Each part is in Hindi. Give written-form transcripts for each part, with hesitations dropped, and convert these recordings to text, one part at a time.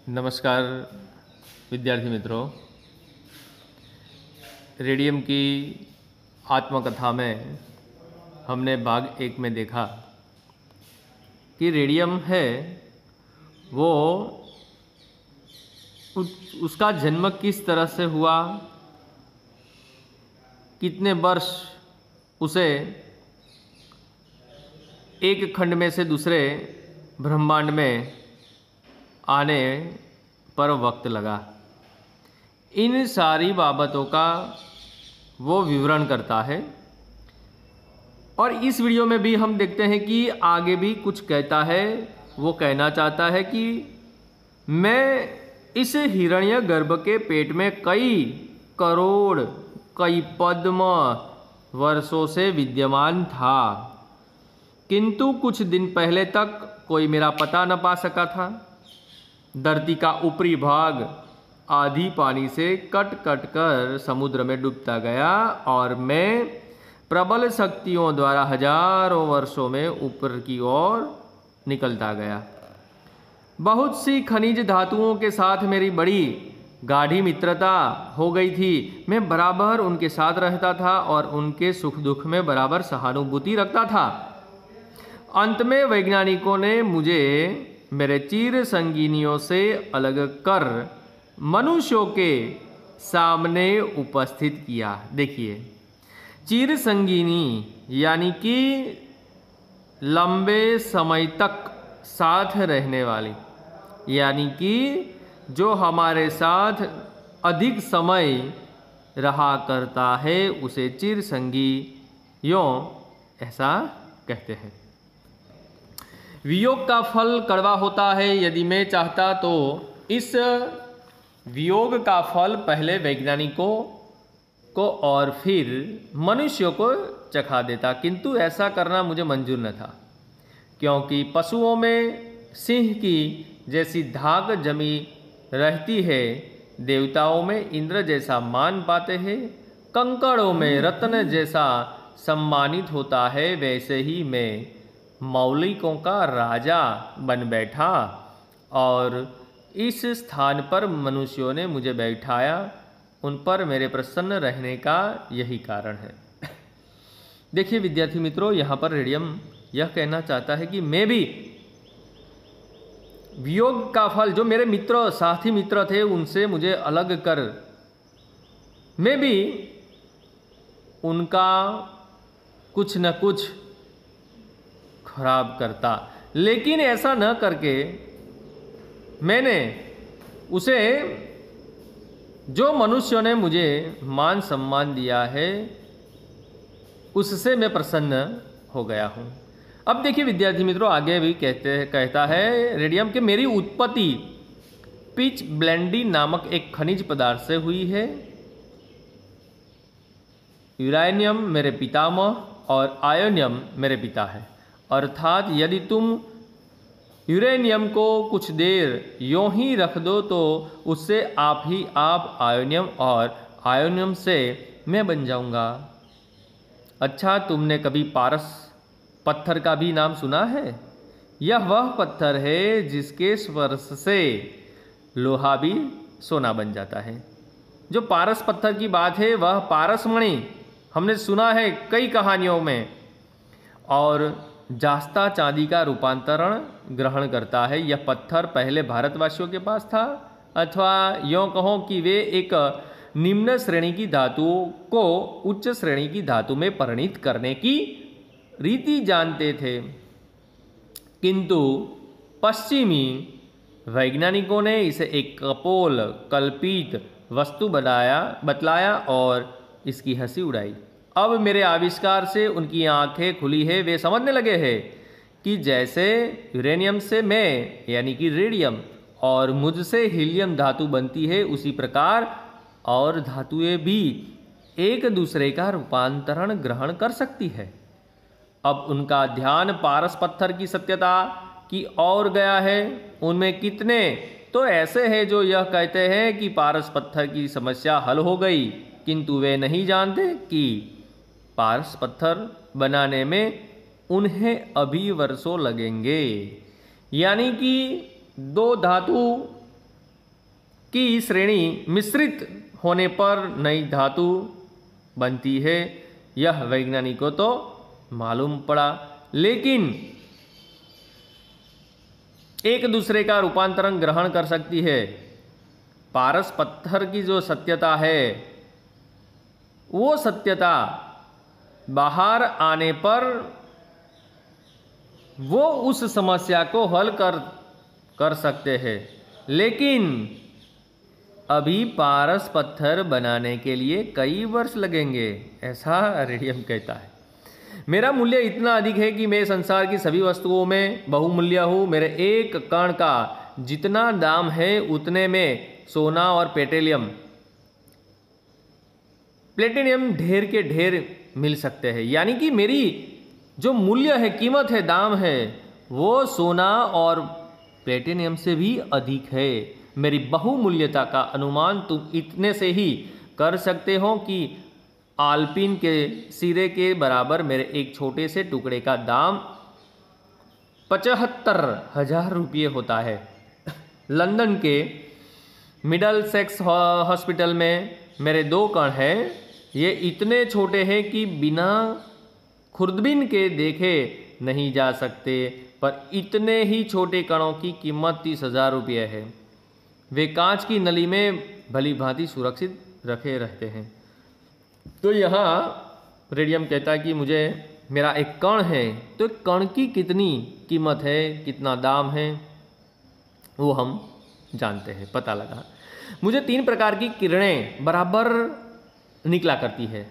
नमस्कार विद्यार्थी मित्रों। रेडियम की आत्मकथा में हमने भाग 1 में देखा कि रेडियम है वो उसका जन्म किस तरह से हुआ, कितने वर्ष उसे एक खंड में से दूसरे ब्रह्मांड में आने पर वक्त लगा। इन सारी बाबतों का वो विवरण करता है और इस वीडियो में भी हम देखते हैं कि आगे भी कुछ कहता है। वो कहना चाहता है कि मैं इस हिरण्यगर्भ के पेट में कई करोड़ कई पद्म वर्षों से विद्यमान था, किंतु कुछ दिन पहले तक कोई मेरा पता न पा सका था। धरती का ऊपरी भाग आधी पानी से कट कट कर समुद्र में डूबता गया और मैं प्रबल शक्तियों द्वारा हजारों वर्षों में ऊपर की ओर निकलता गया। बहुत सी खनिज धातुओं के साथ मेरी बड़ी गाढ़ी मित्रता हो गई थी। मैं बराबर उनके साथ रहता था और उनके सुख दुख में बराबर सहानुभूति रखता था। अंत में वैज्ञानिकों ने मुझे मेरे चिर संगिनियों से अलग कर मनुष्यों के सामने उपस्थित किया। देखिए, चिर संगिनी यानी कि लंबे समय तक साथ रहने वाली, यानी कि जो हमारे साथ अधिक समय रहा करता है उसे चिर संगियों ऐसा कहते हैं। वियोग का फल कड़वा होता है। यदि मैं चाहता तो इस वियोग का फल पहले वैज्ञानिकों को और फिर मनुष्यों को चखा देता, किंतु ऐसा करना मुझे मंजूर न था, क्योंकि पशुओं में सिंह की जैसी धाक जमी रहती है, देवताओं में इंद्र जैसा मान पाते हैं, कंकड़ों में रत्न जैसा सम्मानित होता है, वैसे ही मैं मौलिकों का राजा बन बैठा और इस स्थान पर मनुष्यों ने मुझे बैठाया। उन पर मेरे प्रसन्न रहने का यही कारण है। देखिए विद्यार्थी मित्रों, यहाँ पर रेडियम यह कहना चाहता है कि मैं भी वियोग का फल, जो मेरे मित्र साथी मित्र थे उनसे मुझे अलग कर मैं भी उनका कुछ न कुछ खराब करता, लेकिन ऐसा न करके मैंने उसे, जो मनुष्यों ने मुझे मान सम्मान दिया है, उससे मैं प्रसन्न हो गया हूँ। अब देखिए विद्यार्थी मित्रों, आगे भी कहता है रेडियम कि मेरी उत्पत्ति पिच ब्लेंडी नामक एक खनिज पदार्थ से हुई है। यूरेनियम मेरे पितामह और आयोनियम मेरे पिता है। अर्थात यदि तुम यूरेनियम को कुछ देर यों ही रख दो तो उससे आप ही आप आयोनियम और आयोनियम से मैं बन जाऊंगा। अच्छा, तुमने कभी पारस पत्थर का भी नाम सुना है? यह वह पत्थर है जिसके स्पर्श से लोहा भी सोना बन जाता है। जो पारस पत्थर की बात है वह पारसमणि हमने सुना है कई कहानियों में, और जास्ता चांदी का रूपांतरण ग्रहण करता है। यह पत्थर पहले भारतवासियों के पास था, अथवा यों कहो कि वे एक निम्न श्रेणी की धातुओं को उच्च श्रेणी की धातु में परिणित करने की रीति जानते थे, किंतु पश्चिमी वैज्ञानिकों ने इसे एक कपोल कल्पित वस्तु बतलाया और इसकी हंसी उड़ाई। अब मेरे आविष्कार से उनकी आंखें खुली है। वे समझने लगे हैं कि जैसे यूरेनियम से मैं यानी कि रेडियम और मुझसे हीलियम धातु बनती है, उसी प्रकार और धातुएं भी एक दूसरे का रूपांतरण ग्रहण कर सकती है। अब उनका ध्यान पारस पत्थर की सत्यता की ओर गया है। उनमें कितने तो ऐसे हैं जो यह कहते हैं कि पारस पत्थर की समस्या हल हो गई, किंतु वे नहीं जानते कि पारस पत्थर बनाने में उन्हें अभी वर्षों लगेंगे। यानी कि दो धातु की श्रेणी मिश्रित होने पर नई धातु बनती है, यह वैज्ञानिकों तो मालूम पड़ा, लेकिन एक दूसरे का रूपांतरण ग्रहण कर सकती है। पारस पत्थर की जो सत्यता है, वो सत्यता बाहर आने पर वो उस समस्या को हल कर सकते हैं, लेकिन अभी पारस पत्थर बनाने के लिए कई वर्ष लगेंगे, ऐसा रेडियम कहता है। मेरा मूल्य इतना अधिक है कि मैं संसार की सभी वस्तुओं में बहुमूल्य हूँ। मेरे एक कण का जितना दाम है उतने में सोना और प्लेटिनियम ढेर के ढेर मिल सकते हैं। यानी कि मेरी जो मूल्य है, कीमत है, दाम है, वो सोना और प्लेटिनियम से भी अधिक है। मेरी बहुमूल्यता का अनुमान तुम इतने से ही कर सकते हो कि आल्पिन के सिरे के बराबर मेरे एक छोटे से टुकड़े का दाम 75,000 रुपये होता है। लंदन के मिडल सेक्स हॉस्पिटल में मेरे 2 कण हैं। ये इतने छोटे हैं कि बिना खुर्दबीन के देखे नहीं जा सकते, पर इतने ही छोटे कणों की कीमत 30,000 रुपये है। वे कांच की नली में भली भांति सुरक्षित रखे रहते हैं। तो यहाँ रेडियम कहता है कि मुझे मेरा एक कण है, तो एक कण की कितनी कीमत है, कितना दाम है, वो हम जानते हैं, पता लगा। मुझे 3 प्रकार की किरणें बराबर निकला करती है।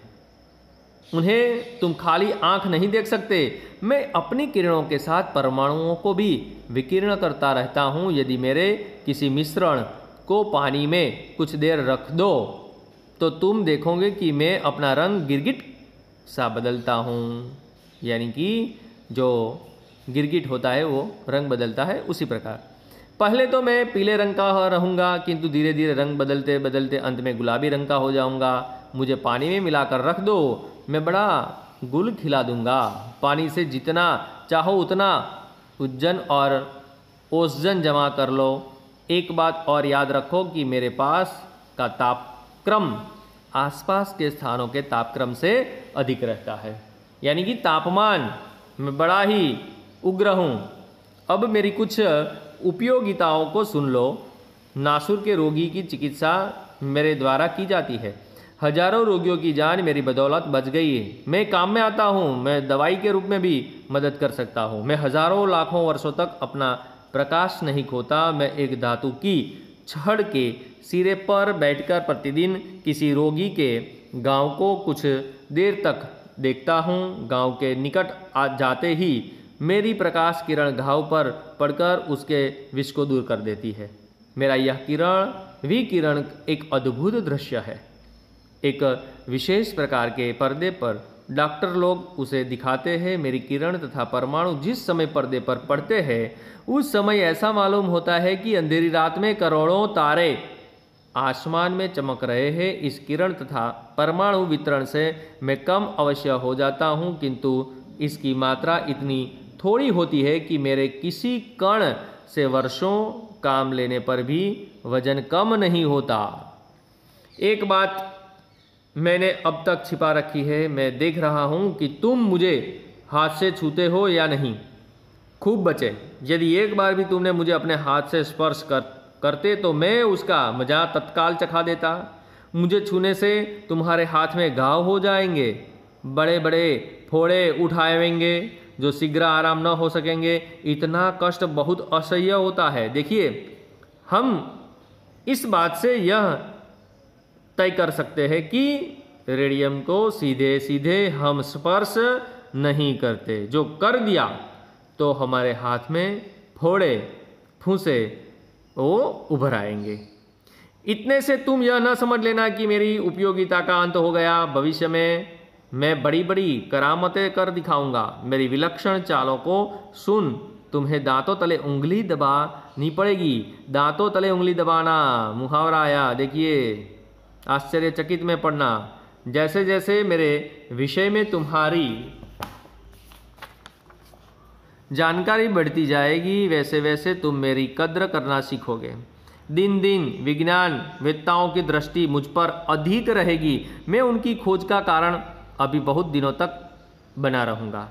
उन्हें तुम खाली आंख नहीं देख सकते। मैं अपनी किरणों के साथ परमाणुओं को भी विकीर्ण करता रहता हूँ। यदि मेरे किसी मिश्रण को पानी में कुछ देर रख दो तो तुम देखोगे कि मैं अपना रंग गिरगिट सा बदलता हूँ। यानी कि जो गिरगिट होता है वो रंग बदलता है, उसी प्रकार पहले तो मैं पीले रंग का रहूँगा, किंतु धीरे धीरे रंग बदलते बदलते अंत में गुलाबी रंग का हो जाऊँगा। मुझे पानी में मिलाकर रख दो, मैं बड़ा गुल खिला दूँगा। पानी से जितना चाहो उतना उज्जन और ओसजन जमा कर लो। एक बात और याद रखो कि मेरे पास का तापक्रम आसपास के स्थानों के तापक्रम से अधिक रहता है। यानी कि तापमान में बड़ा ही उग्र हूँ। अब मेरी कुछ उपयोगिताओं को सुन लो। नासुर के रोगी की चिकित्सा मेरे द्वारा की जाती है। हजारों रोगियों की जान मेरी बदौलत बच गई है। मैं काम में आता हूँ, मैं दवाई के रूप में भी मदद कर सकता हूँ। मैं हजारों लाखों वर्षों तक अपना प्रकाश नहीं खोता। मैं एक धातु की छड़ के सिरे पर बैठकर प्रतिदिन किसी रोगी के गांव को कुछ देर तक देखता हूँ। गांव के निकट आ जाते ही मेरी प्रकाश किरण घाव पर पड़कर उसके विष को दूर कर देती है। मेरा यह विकिरण एक अद्भुत दृश्य है। एक विशेष प्रकार के पर्दे पर डॉक्टर लोग उसे दिखाते हैं। मेरी किरण तथा परमाणु जिस समय पर्दे पर पड़ते हैं उस समय ऐसा मालूम होता है कि अंधेरी रात में करोड़ों तारे आसमान में चमक रहे हैं। इस किरण तथा परमाणु वितरण से मैं कम अवश्य हो जाता हूँ, किंतु इसकी मात्रा इतनी थोड़ी होती है कि मेरे किसी कण से वर्षों काम लेने पर भी वजन कम नहीं होता। एक बात मैंने अब तक छिपा रखी है। मैं देख रहा हूँ कि तुम मुझे हाथ से छूते हो या नहीं। खूब बचे। यदि एक बार भी तुमने मुझे अपने हाथ से स्पर्श करते तो मैं उसका मजा तत्काल चखा देता। मुझे छूने से तुम्हारे हाथ में घाव हो जाएंगे, बड़े बड़े फोड़े उठाएंगे जो शीघ्र आराम न हो सकेंगे। इतना कष्ट बहुत असह्य होता है। देखिए, हम इस बात से यह तय कर सकते हैं कि रेडियम को सीधे सीधे हम स्पर्श नहीं करते। जो कर दिया तो हमारे हाथ में फोड़े फूंसे वो उभर आएंगे। इतने से तुम यह न समझ लेना कि मेरी उपयोगिता का अंत हो गया। भविष्य में मैं बड़ी बड़ी करामतें कर दिखाऊंगा। मेरी विलक्षण चालों को सुन। तुम्हें दांतों तले उंगली दबानी पड़ेगी। दांतों तले उंगली दबाना मुहावरा आया। देखिए, आश्चर्यचकित में पड़ना। जैसे जैसे मेरे विषय में तुम्हारी जानकारी बढ़ती जाएगी वैसे वैसे तुम मेरी कद्र करना सीखोगे। दिन दिन विज्ञान वेत्ताओं की दृष्टि मुझ पर अधिक रहेगी। मैं उनकी खोज का कारण अभी बहुत दिनों तक बना रहूँगा।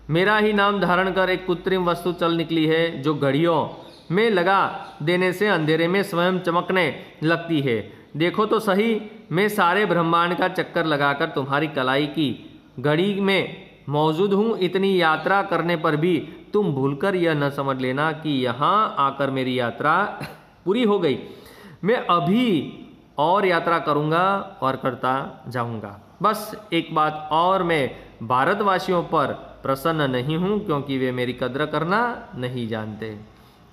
मेरा ही नाम धारण कर एक कृत्रिम वस्तु चल निकली है जो घड़ियों में लगा देने से अंधेरे में स्वयं चमकने लगती है। देखो तो सही, मैं सारे ब्रह्मांड का चक्कर लगाकर तुम्हारी कलाई की घड़ी में मौजूद हूँ। इतनी यात्रा करने पर भी तुम भूलकर यह न समझ लेना कि यहाँ आकर मेरी यात्रा पूरी हो गई। मैं अभी और यात्रा करूँगा और करता जाऊँगा। बस एक बात और, मैं भारतवासियों पर प्रसन्न नहीं हूँ क्योंकि वे मेरी कद्र करना नहीं जानते।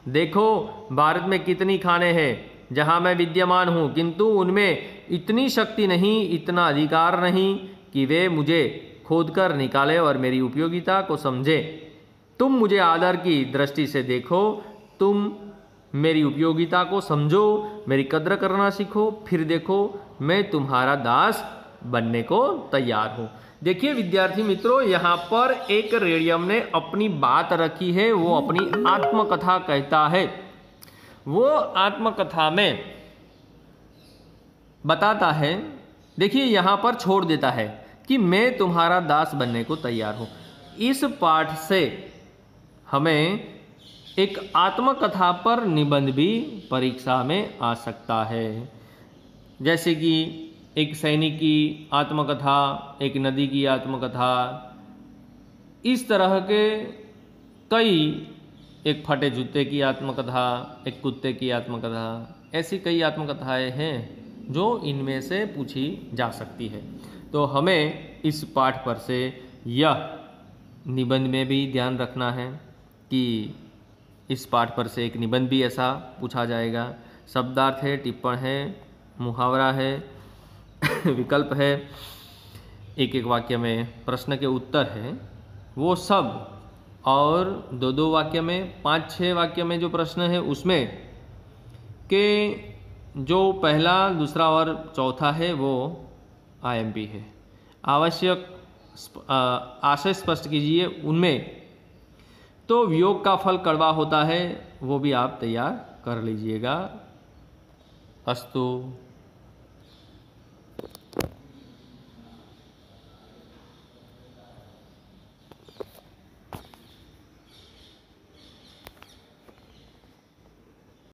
देखो भारत में कितनी खाने हैं जहाँ मैं विद्यमान हूँ, किंतु उनमें इतनी शक्ति नहीं, इतना अधिकार नहीं कि वे मुझे खोदकर निकाले और मेरी उपयोगिता को समझे। तुम मुझे आदर की दृष्टि से देखो, तुम मेरी उपयोगिता को समझो, मेरी कद्र करना सीखो, फिर देखो मैं तुम्हारा दास बनने को तैयार हूँ। देखिए विद्यार्थी मित्रों, यहाँ पर एक रेडियम ने अपनी बात रखी है, वो अपनी आत्मकथा कहता है। वो आत्मकथा में बताता है, देखिए यहाँ पर छोड़ देता है कि मैं तुम्हारा दास बनने को तैयार हूँ। इस पाठ से हमें एक आत्मकथा पर निबंध भी परीक्षा में आ सकता है, जैसे कि एक सैनिक की आत्मकथा, एक नदी की आत्मकथा, इस तरह के कई, एक फटे जूते की आत्मकथा, एक कुत्ते की आत्मकथा, ऐसी कई आत्मकथाएं हैं जो इनमें से पूछी जा सकती है। तो हमें इस पाठ पर से यह निबंध में भी ध्यान रखना है कि इस पाठ पर से एक निबंध भी ऐसा पूछा जाएगा। शब्दार्थ है, टिप्पण है, मुहावरा है, विकल्प है, एक एक वाक्य में प्रश्न के उत्तर है, वो सब, और दो दो वाक्य में, 5-6 वाक्य में जो प्रश्न है उसमें के जो पहला, दूसरा और चौथा है वो IMP है। आवश्यक आशय स्पष्ट कीजिए उनमें। तो वियोग का फल कड़वा होता है, वो भी आप तैयार कर लीजिएगा। अस्तु।